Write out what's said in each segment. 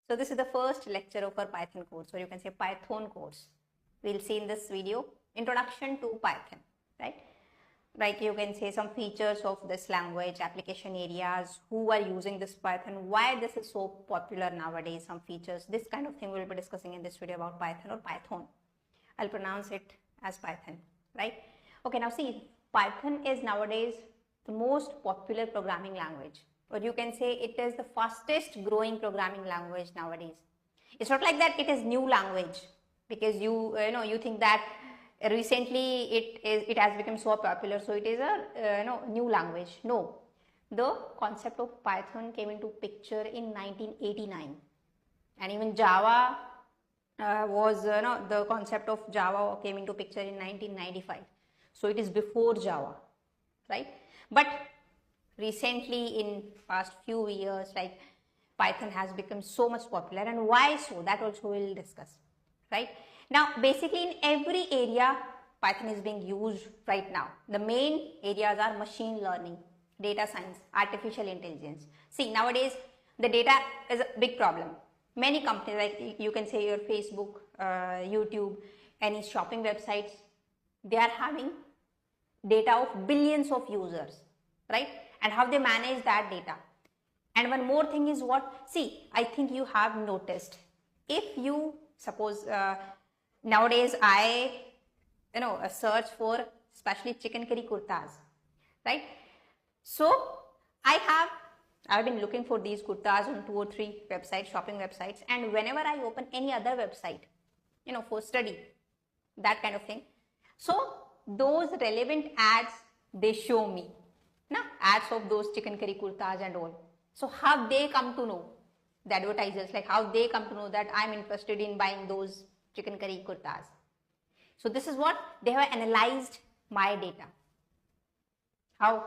So this is the first lecture of our Python course, or you can say Python course. We'll see in this video introduction to Python, right? Like you can say some features of this language, application areas, who are using this Python, why this is so popular nowadays, some features, this kind of thing we'll be discussing in this video about Python or Python. I'll pronounce it as Python, right? Okay, now see, Python is nowadays the most popular programming language, or you can say it is the fastest growing programming language nowadays. It's not like that it is new language because you think that recently it has become so popular, so it is a new language. No, the concept of Python came into picture in 1989, and even Java the concept of Java came into picture in 1995. So it is before Java, right? But recently in past few years, like Python has become so much popular, and why so, that also we'll discuss, right? Now basically in every area Python is being used right now. The main areas are machine learning, data science, artificial intelligence. See, nowadays the data is a big problem. Many companies, like you can say your Facebook, YouTube, any shopping websites, they are having data of billions of users, right? And how they manage that data. And one more thing is what, see, I think you have noticed, if you suppose nowadays I search for especially chicken curry kurtas, right? So I've been looking for these kurtas on 2 or 3 websites, shopping websites, and whenever I open any other website, for study, that kind of thing, so those relevant ads, they show me, ads of those chicken curry kurtas and all. So how they come to know, the advertisers, like how they come to know that I'm interested in buying those chicken curry kurtas. So this is what they have analyzed my data, how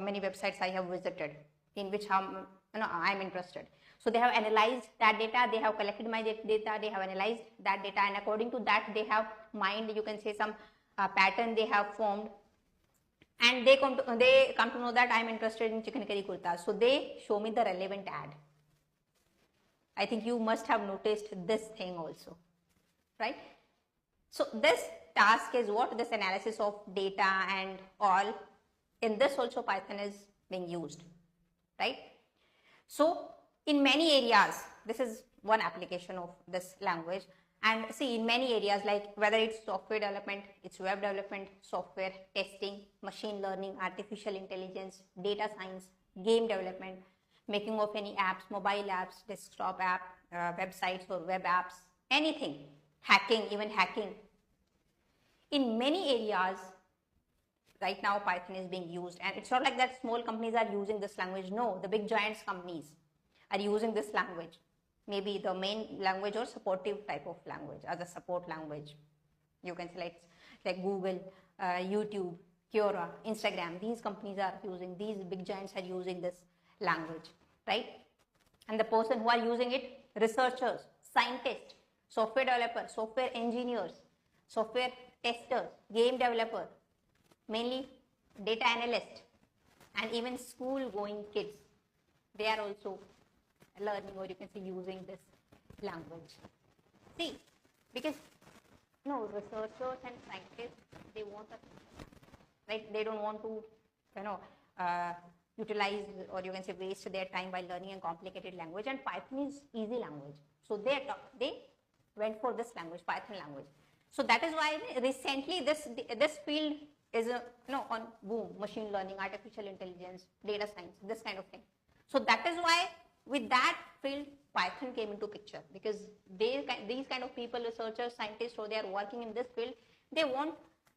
many websites I have visited, in which I'm interested. So they have analyzed that data, they have collected my data, they have analyzed that data, and according to that they have mined, you can say, some pattern they have formed, and they come to know that I'm interested in chicken curry kurtas. So they show me the relevant ad. I think you must have noticed this thing also, right? So this task is what, this analysis of data and all. In this also Python is being used, right? So in many areas, this is one application of this language. And see, in many areas, like whether it's software development, it's web development, software testing, machine learning, artificial intelligence, data science, game development, making of any apps, mobile apps, desktop app, websites or web apps, anything, hacking, even hacking. In many areas, right now Python is being used, and it's not like that small companies are using this language. No, the big giants companies are using this language, maybe the main language or supportive type of language, as a support language. You can select like Google, YouTube, Quora, Instagram. These companies are using, these big giants are using this language, right? And the person who are using it, researchers, scientists, software developers, software engineers, software testers, game developer, mainly data analysts, and even school going kids, they are also learning, or you can say using this language. See, because researchers and scientists, they want right, they don't want to utilize, or you can say waste their time by learning a complicated language, and Python is easy language, so they went for this language, Python language. So that is why recently this field is on boom, machine learning, artificial intelligence, data science, this kind of thing. So that is why with that field Python came into picture, because these kind of people, researchers, scientists, so they are working in this field, they want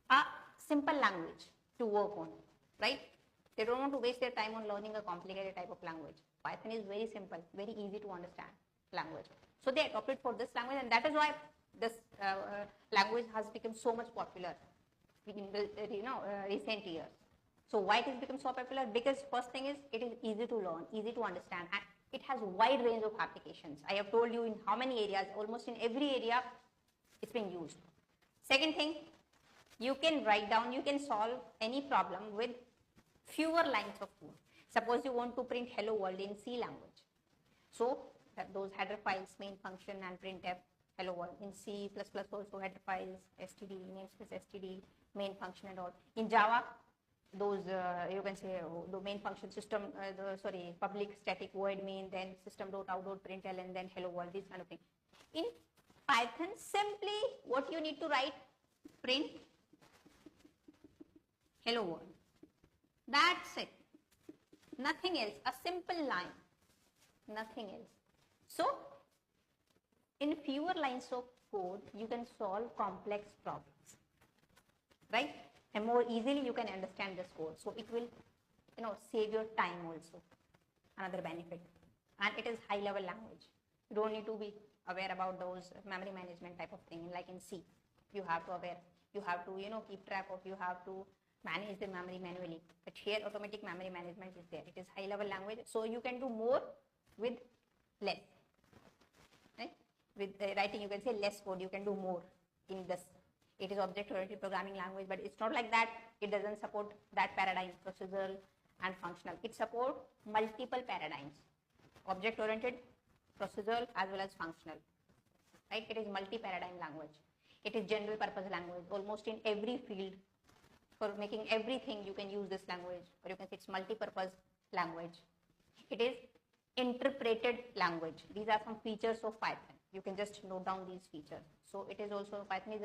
a simple language to work on, right? They don't want to waste their time on learning a complicated type of language. Python is very simple, very easy to understand language. So they adopted for this language, and that is why this language has become so much popular in the recent years. So why it has become so popular? Because first thing is, it is easy to learn, easy to understand, and it has wide range of applications. I have told you in how many areas, almost in every area it's being used. Second thing, you can write down, you can solve any problem with fewer lines of code. Suppose you want to print hello world in C language. So those header files, main function and printf, hello world. In C++ also header files, std, namespace std, main function and all. In Java, those you can say the main function system, public static void main, then system.out.println, and then hello world, this kind of thing. In Python, simply what you need to write, print hello world. That's it. Nothing else. A simple line. Nothing else. So, in fewer lines of code, you can solve complex problems, right? And more easily you can understand this code. So it will, save your time also. Another benefit. And it is high level language. You don't need to be aware about those memory management type of thing. Like in C, you have to aware. You have to, keep track of. You have to manage the memory manually. But here, automatic memory management is there. It is high level language. So you can do more with less. Right? With writing, you can say less code. You can do more in this. It is object-oriented programming language, but it's not like that. It doesn't support that paradigm, procedural and functional. It supports multiple paradigms, object-oriented, procedural, as well as functional. Right? It is multi-paradigm language. It is general-purpose language. Almost in every field, for making everything, you can use this language, or you can say it's multi-purpose language. It is interpreted language. These are some features of Python. You can just note down these features. So it is also Python is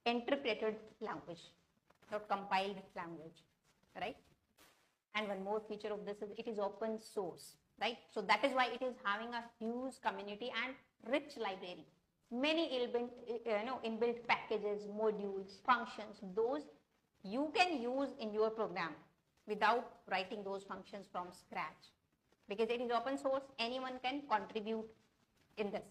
interpreted language, not compiled language, right? And one more feature of this is it is open source, right? So that is why it is having a huge community and rich library. Many inbuilt packages, modules, functions, those you can use in your program without writing those functions from scratch. Because it is open source, anyone can contribute in this,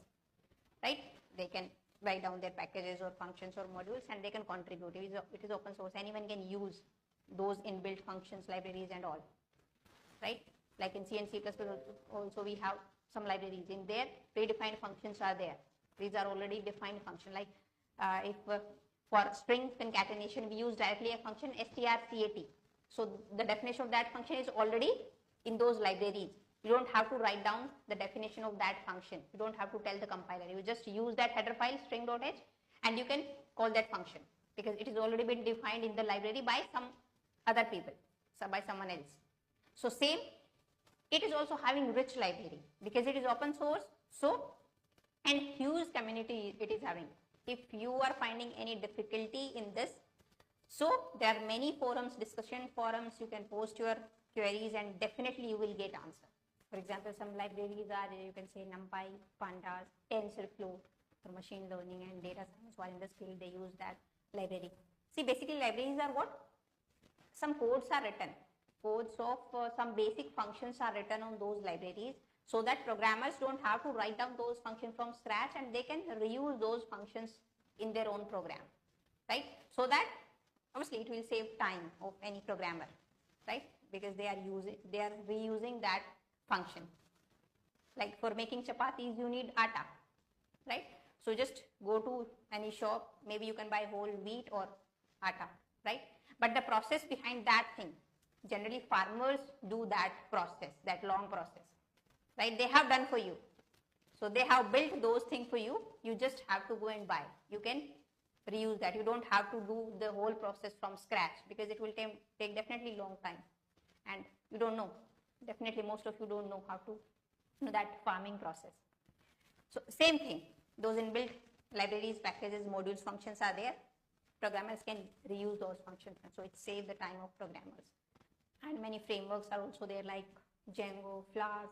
right? They can write down their packages or functions or modules and they can contribute. It is open source, anyone can use those inbuilt functions, libraries and all, right? Like in C and C++ also we have some libraries. In there, predefined functions are there. These are already defined functions. Like if for string concatenation, we use directly a function strcat. So the definition of that function is already in those libraries. You don't have to write down the definition of that function. You don't have to tell the compiler. You just use that header file string.h and you can call that function because it is already been defined in the library by some other people, so by someone else. So same, it is also having rich library because it is open source. So, and huge community it is having. If you are finding any difficulty in this, so there are many forums, discussion forums, you can post your queries and definitely you will get answer. For example, some libraries are, you can say NumPy, Pandas, TensorFlow for machine learning and data science. While in this field, they use that library. See, basically libraries are what? Some codes are written. Codes of some basic functions are written on those libraries so that programmers don't have to write down those functions from scratch and they can reuse those functions in their own program, right? So that obviously it will save time of any programmer, right? Because they are reusing that function. Like for making chapatis, you need atta, right? So just go to any shop, maybe you can buy whole wheat or atta, right? But the process behind that thing, generally farmers do that process, that long process, right? They have done for you. So they have built those things for you. You just have to go and buy. You can reuse that. You don't have to do the whole process from scratch because it will take definitely long time. And you don't know. Definitely most of you don't know how to do that farming process. So same thing. Those inbuilt libraries, packages, modules, functions are there. Programmers can reuse those functions. And so it saves the time of programmers. And many frameworks are also there like Django, Flask,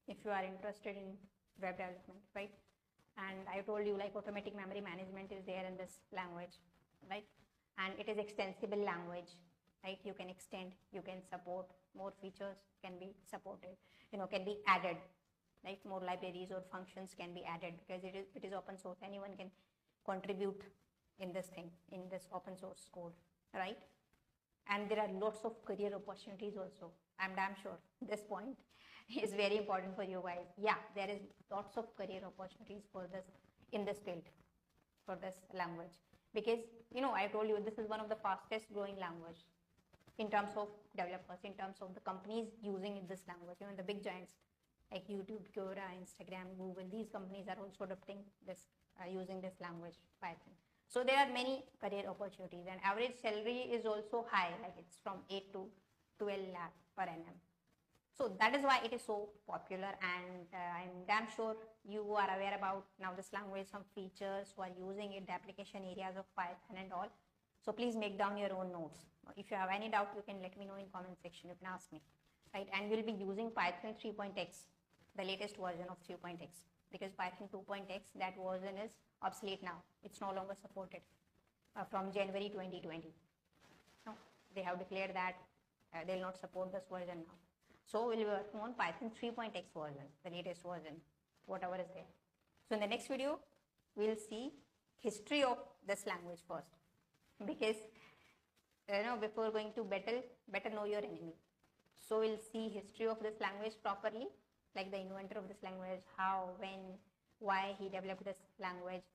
if you are interested in web development, right? And I told you like automatic memory management is there in this language, right? And it is extensible language, right? You can extend, you can support more features can be supported, can be added, right? More libraries or functions can be added because it is open source. Anyone can contribute in this thing, in this open source code, right? And there are lots of career opportunities also. I'm damn sure this point is very important for you guys. Yeah, there is lots of career opportunities for this in this field, for this language. Because, I told you this is one of the fastest growing language in terms of developers, in terms of the companies using this language, the big giants like YouTube, Quora, Instagram, Google. These companies are also adopting this, using this language, Python. So there are many career opportunities, and average salary is also high, like it's from 8 to 12 lakh per annum. So that is why it is so popular, and I'm damn sure you are aware about now this language, some features, who are using it, the application areas of Python and all. So please make down your own notes. If you have any doubt, you can let me know in comment section. You can ask me, right? And we'll be using Python 3.x, the latest version of 3.x, because Python 2.x, that version is obsolete now. It's no longer supported from January 2020. No, they have declared that they'll not support this version now. So we'll be working on Python 3.x version, the latest version, whatever is there. So in the next video, we'll see history of this language first, because before going to battle, better know your enemy. So we'll see history of this language properly, like the inventor of this language, how, when, why he developed this language,